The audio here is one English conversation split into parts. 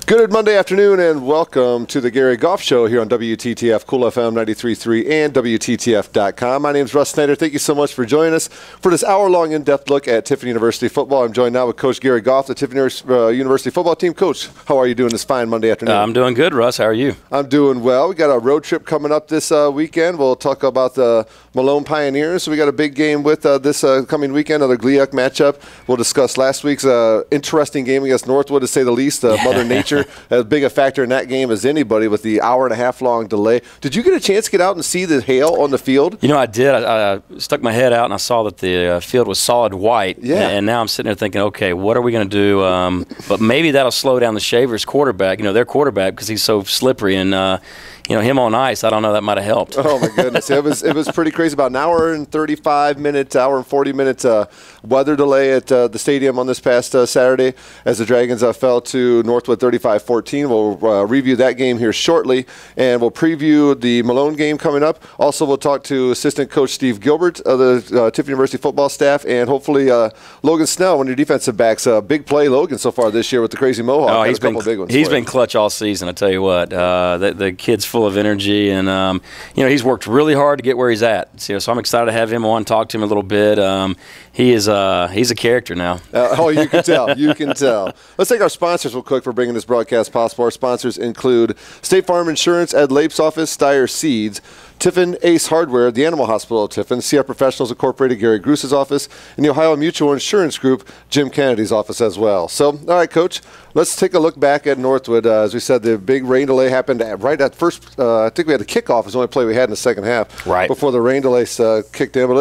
Good Monday afternoon and welcome to the Gary Goff Show here on WTTF, Cool FM 93.3 and WTTF.com. My name is Russ Snyder. Thank you so much for joining us for this hour-long in-depth look at Tiffin University football. I'm joined now with Coach Gary Goff, the Tiffin University football team. Coach, how are you doing this fine Monday afternoon? I'm doing good, Russ. How are you? I'm doing well. We got a road trip coming up this weekend. We'll talk about the Malone Pioneers. So we got a big game with this coming weekend, another GLIAC matchup. We'll discuss last week's interesting game against Northwood, to say the least. Mother Nature as big a factor in that game as anybody with the hour-and-a-half-long delay. Did you get a chance to get out and see the hail on the field? You know, I did. I stuck my head out and I saw that the field was solid white. Yeah. And now I'm sitting there thinking, okay, what are we going to do? But maybe that'll slow down the Shavers quarterback, their quarterback, because he's so slippery. And, him on ice, I don't know, that might have helped. Oh, my goodness. It was pretty crazy. About an hour and 35 minutes, hour and 40 minutes weather delay at the stadium on this past Saturday as the Dragons fell to Northwood 35-14. We'll review that game here shortly, and we'll preview the Malone game coming up. Also, we'll talk to assistant coach Steve Gilbert of the Tiffin University football staff, and hopefully Logan Snell, one of your defensive backs. Big play, Logan, so far this year with the crazy Mohawk. Oh, he's been clutch all season, I tell you what. The kid's full of energy, and he's worked really hard to get where he's at. So I'm excited to have him on, talk to him a little bit. He's a character now. You can tell. You can tell. Let's thank our sponsors real quick for bringing this broadcast possible. Our sponsors include State Farm Insurance, Ed Lape's office, Steyer Seeds, Tiffin Ace Hardware, the Animal Hospital of Tiffin, CR Professionals Incorporated, Gary Gruse's office, and the Ohio Mutual Insurance Group, Jim Kennedy's office as well. So, all right, Coach, let's take a look back at Northwood. As we said, the big rain delay happened right at first. I think we had the kickoff was the only play we had in the second half, right before the rain delay kicked in. But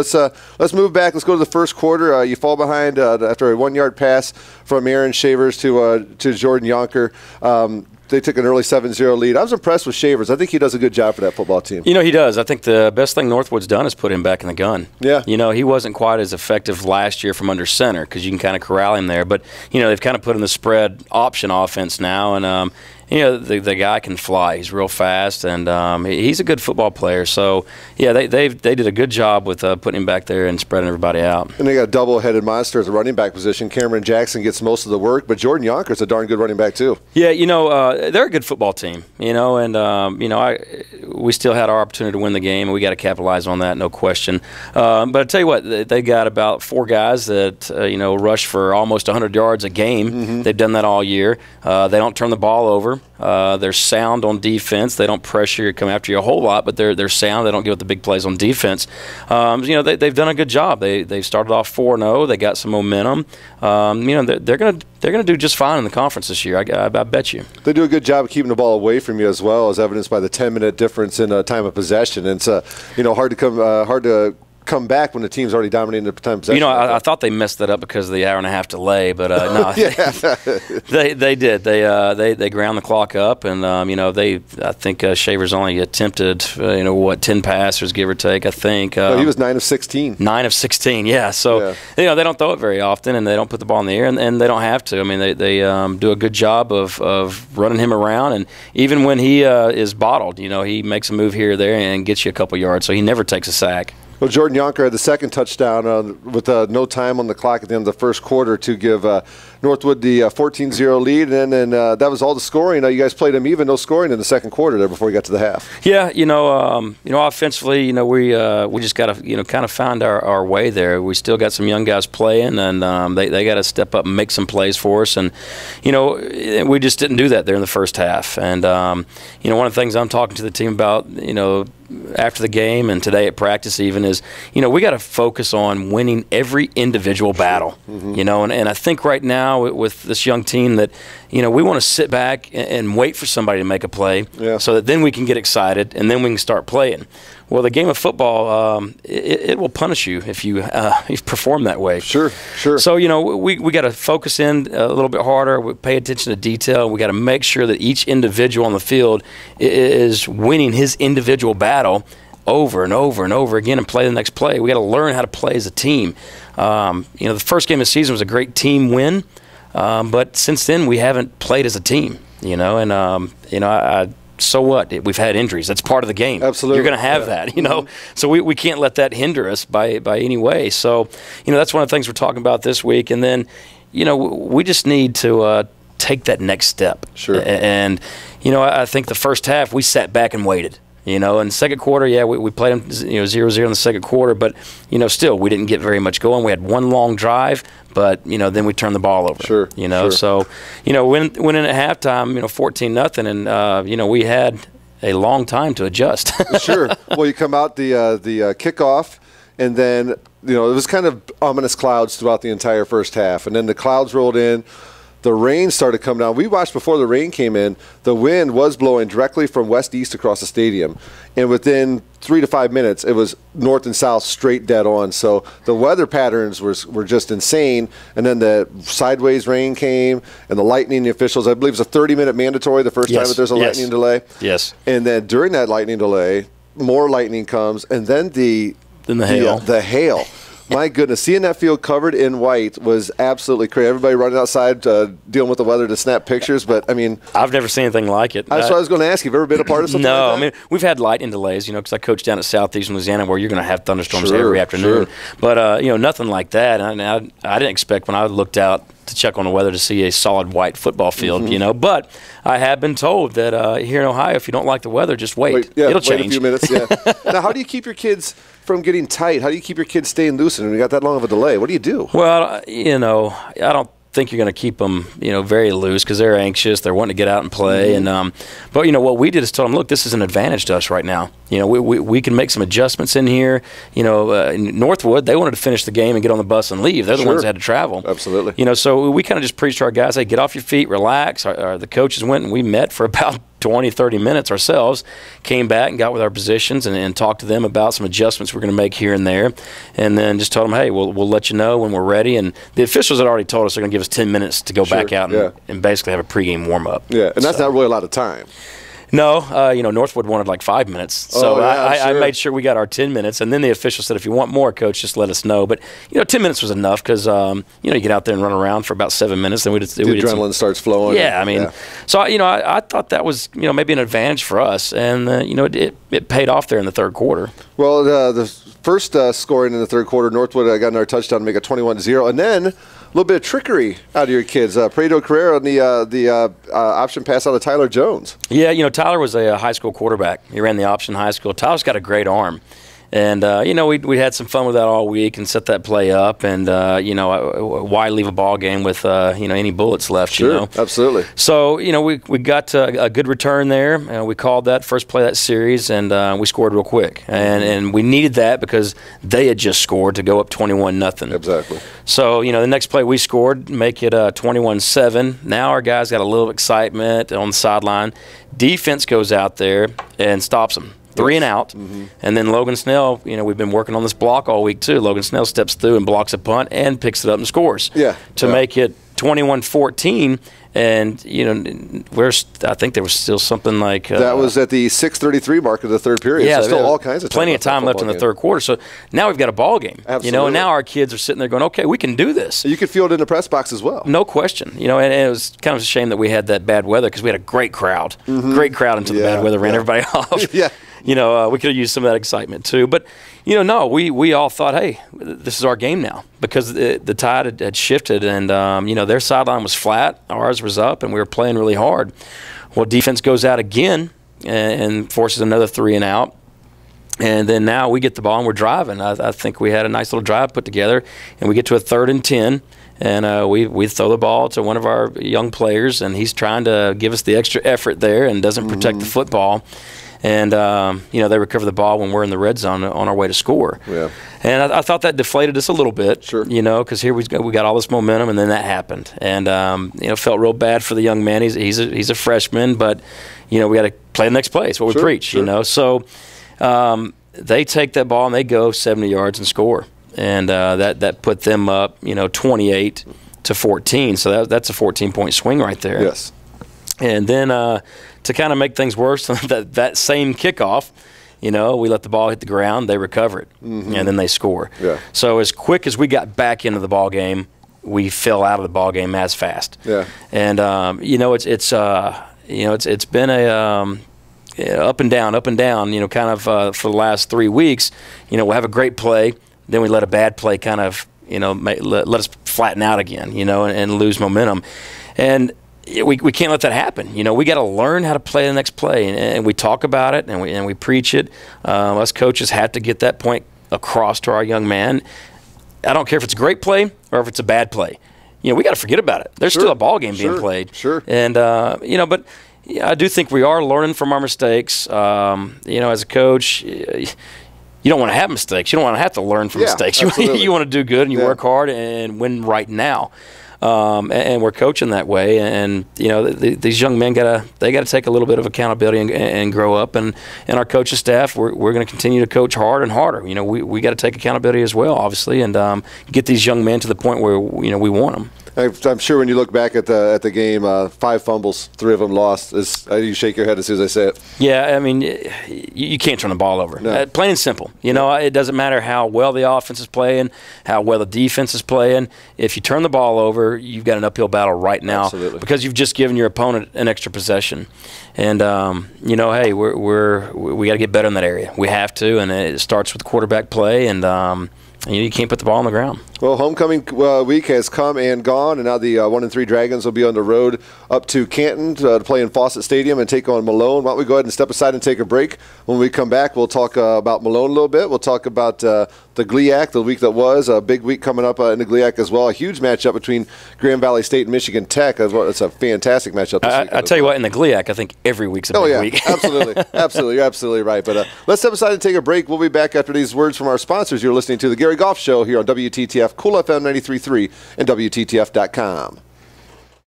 let's move back. Let's go to the first quarter. You fall behind after a 1-yard pass from Aaron Shavers to Jordan Yonker. They took an early 7-0 lead. I was impressed with Shavers. I think he does a good job for that football team. He does. I think the best thing Northwood's done is put him back in the gun. Yeah. He wasn't quite as effective last year from under center because you can kind of corral him there. But, they've kind of put in the spread option offense now. And, the guy can fly. He's real fast, and he's a good football player. So, yeah, they did a good job with putting him back there and spreading everybody out. And they got a double-headed monster at the running back position. Cameron Jackson gets most of the work, but Jordan Yonker's a darn good running back too. Yeah, they're a good football team, we still had our opportunity to win the game, and we got to capitalize on that, no question. But I tell you what, they got about 4 guys that, rush for almost 100 yards a game. Mm-hmm. They've done that all year. They don't turn the ball over. They're sound on defense. They don't pressure you, come after you a whole lot, but they're sound. They don't give up the big plays on defense. They've done a good job. They've started off 4-0. They got some momentum. They're gonna do just fine in the conference this year. I bet you. They do a good job of keeping the ball away from you as well, as evidenced by the 10-minute difference in time of possession. And it's hard to come back when the team's already dominating the time of possession. I thought they messed that up because of the hour-and-a-half delay, but no, they did. They ground the clock up, and I think Shavers only attempted 10 passers, give or take. I think he was 9 of 16. 9 of 16, yeah. So they don't throw it very often, and they don't put the ball in the air, and they don't have to. I mean, they do a good job of running him around, and even when he is bottled, he makes a move here or there and gets you a couple yards. So he never takes a sack. Well, Jordan Yonker had the second touchdown with no time on the clock at the end of the first quarter to give Northwood the 14-0 lead, and then that was all the scoring. You guys played them even, no scoring in the second quarter there before we got to the half. Yeah, offensively, we just got to kind of find our way there. We still got some young guys playing, and they got to step up and make some plays for us, and we just didn't do that there in the first half. And one of the things I'm talking to the team about, after the game and today at practice even is, we got to focus on winning every individual battle, Mm-hmm. And I think right now with this young team that, we want to sit back and wait for somebody to make a play so that then we can get excited and then we can start playing. Well, the game of football, it will punish you if you perform that way. Sure. So, we got to focus in a little bit harder. We pay attention to detail. We got to make sure that each individual on the field is winning his individual battle over and over and over again and play the next play. We got to learn how to play as a team. The first game of the season was a great team win, but since then we haven't played as a team. So what? We've had injuries. That's part of the game. Absolutely. You're going to have that, Mm-hmm. So we can't let that hinder us by any way. So, that's one of the things we're talking about this week. And then, we just need to take that next step. Sure. And I think the first half we sat back and waited. In the second quarter, yeah, we played them 0-0 in the second quarter, but still we didn't get very much going. We had one long drive, but then we turned the ball over. Sure. So went in at halftime, 14-0, and we had a long time to adjust. Sure. Well, you come out the kickoff, and then it was kind of ominous clouds throughout the entire first half, and then the clouds rolled in. The rain started coming down. We watched before the rain came in. The wind was blowing directly from west-east across the stadium. And within 3 to 5 minutes, it was north and south straight dead on. So the weather patterns were just insane. And then the sideways rain came and the lightning, the officials, I believe it's a 30-minute mandatory the first time that there's a lightning delay. Yes. And then during that lightning delay, more lightning comes. And then the hail. The hail. My goodness, seeing that field covered in white was absolutely crazy. Everybody running outside dealing with the weather to snap pictures, but I mean, I've never seen anything like it. That's what I was going to ask you. Have you ever been a part of something no, like that? I mean, we've had lightning delays, because I coach down at Southeast Louisiana where you're going to have thunderstorms every afternoon. Sure. But, nothing like that. I didn't expect when I looked out to check on the weather to see a solid white football field, But I have been told that here in Ohio, if you don't like the weather, just wait. It'll change. Wait a few minutes, yeah. Now, how do you keep your kids from getting tight? How do you keep your kids staying lucid when you got that long of a delay? What do you do? Well, I don't think you're going to keep them, very loose because they're anxious. They're wanting to get out and play. And but what we did is tell them, look, this is an advantage to us right now. We can make some adjustments in here. In Northwood, they wanted to finish the game and get on the bus and leave. They're the ones that had to travel. Absolutely. So we kind of just preached to our guys, hey, get off your feet, relax. The coaches went and we met for about 20, 30 minutes ourselves, came back and got with our positions and talked to them about some adjustments we're going to make here and there, and then just told them, hey, we'll let you know when we're ready. And the officials had already told us they're going to give us 10 minutes to go back out and basically have a pregame warm-up. Yeah, and that's not really a lot of time. No, Northwood wanted like 5 minutes. So I made sure we got our 10 minutes. And then the official said, if you want more, Coach, just let us know. But, 10 minutes was enough because, you get out there and run around for about 7 minutes. Then the adrenaline starts flowing. Yeah, so, I thought that was, maybe an advantage for us. And, it paid off there in the third quarter. Well, the first scoring in the third quarter, Northwood got another touchdown to make it 21-0. And then a little bit of trickery out of your kids. Prado Carrera on the option pass out of Tyler Jones. Yeah, Tyler was a high school quarterback. He ran the option high school. Tyler's got a great arm. And, we had some fun with that all week and set that play up. And, why leave a ball game with, any bullets left, Sure, absolutely. So, we got a good return there. We called that first play of that series, and we scored real quick. And we needed that because they had just scored to go up 21-0. Exactly. So, the next play we scored, make it 21-7. Now our guys got a little excitement on the sideline. Defense goes out there and stops them. 3 and out, and then Logan Snell, we've been working on this block all week too. Logan Snell steps through and blocks a punt and picks it up and scores. To make it 21-14, and I think there was still something like that was at the 6:33 mark of the third period. Yeah, so still all kinds of time plenty of time left in the third quarter. So now we've got a ball game. Absolutely. And now our kids are sitting there going, okay, we can do this. You could feel it in the press box as well. No question. And it was kind of a shame that we had that bad weather because we had a great crowd. Great crowd until the bad weather ran everybody off. We could have used some of that excitement too. But, no, we all thought, hey, this is our game now because the tide had shifted and, their sideline was flat, ours was up, and we were playing really hard. Well, defense goes out again and forces another 3 and out. And then now we get the ball and we're driving. I think we had a nice little drive put together, and we get to a 3rd and 10. And we throw the ball to one of our young players, and he's trying to give us the extra effort there and doesn't protect the football. And, they recover the ball when we're in the red zone on our way to score. Yeah. And I thought that deflated us a little bit, Sure. Because here we got all this momentum, and then that happened. And, felt real bad for the young man. He's a freshman, but, we got to play the next play. It's what we preach, Sure. So they take that ball, and they go 70 yards and score. And that put them up, 28-14. So that's a 14-point swing right there. Yes. And then to kind of make things worse, that same kickoff, we let the ball hit the ground, they recover it, and then they score. Yeah. So as quick as we got back into the ball game, we fell out of the ball game as fast. Yeah. And it's been a up and down, kind of for the last 3 weeks. We'll have a great play, then we let a bad play kind of let us flatten out again, and lose momentum. And we can't let that happen. We got to learn how to play the next play, and we talk about it and we preach it. Us coaches have to get that point across to our young man. I don't care if it's a great play or if it's a bad play. We got to forget about it. There's still a ball game being played. Sure. And but I do think we are learning from our mistakes. As a coach, you don't want to have mistakes. You don't want to have to learn from mistakes. You want to do good and you work hard and win right now. And we're coaching that way, and these young men they gotta take a little bit of accountability and grow up, and our coaching staff we're going to continue to coach hard and harder. We got to take accountability as well, obviously, and get these young men to the point where we want them. I'm sure when you look back at the game, 5 fumbles, 3 of them lost. You shake your head as soon as I say it. Yeah, I mean, you can't turn the ball over. No. Plain and simple. It doesn't matter how well the offense is playing, how well the defense is playing. If you turn the ball over, you've got an uphill battle right now. Absolutely. Because you've just given your opponent an extra possession. And hey, we got to get better in that area. We have to, and it starts with quarterback play, and you can't put the ball on the ground. Well, homecoming week has come and gone, and now the 1-3 Dragons will be on the road up to Canton to play in Fawcett Stadium and take on Malone. Why don't we go ahead and step aside and take a break? When we come back, we'll talk about Malone a little bit. We'll talk about the GLIAC, the week that was. A big week coming up in the GLIAC as well. A huge matchup between Grand Valley State and Michigan Tech. It's a fantastic matchup this week. I tell you what, in the GLIAC, I think every week's a big week. Absolutely. Absolutely. You're absolutely right. But let's step aside and take a break. We'll be back after these words from our sponsors. You're listening to The Gary Goff Show here on WTTF, Cool FM 93.3 and WTTF.com.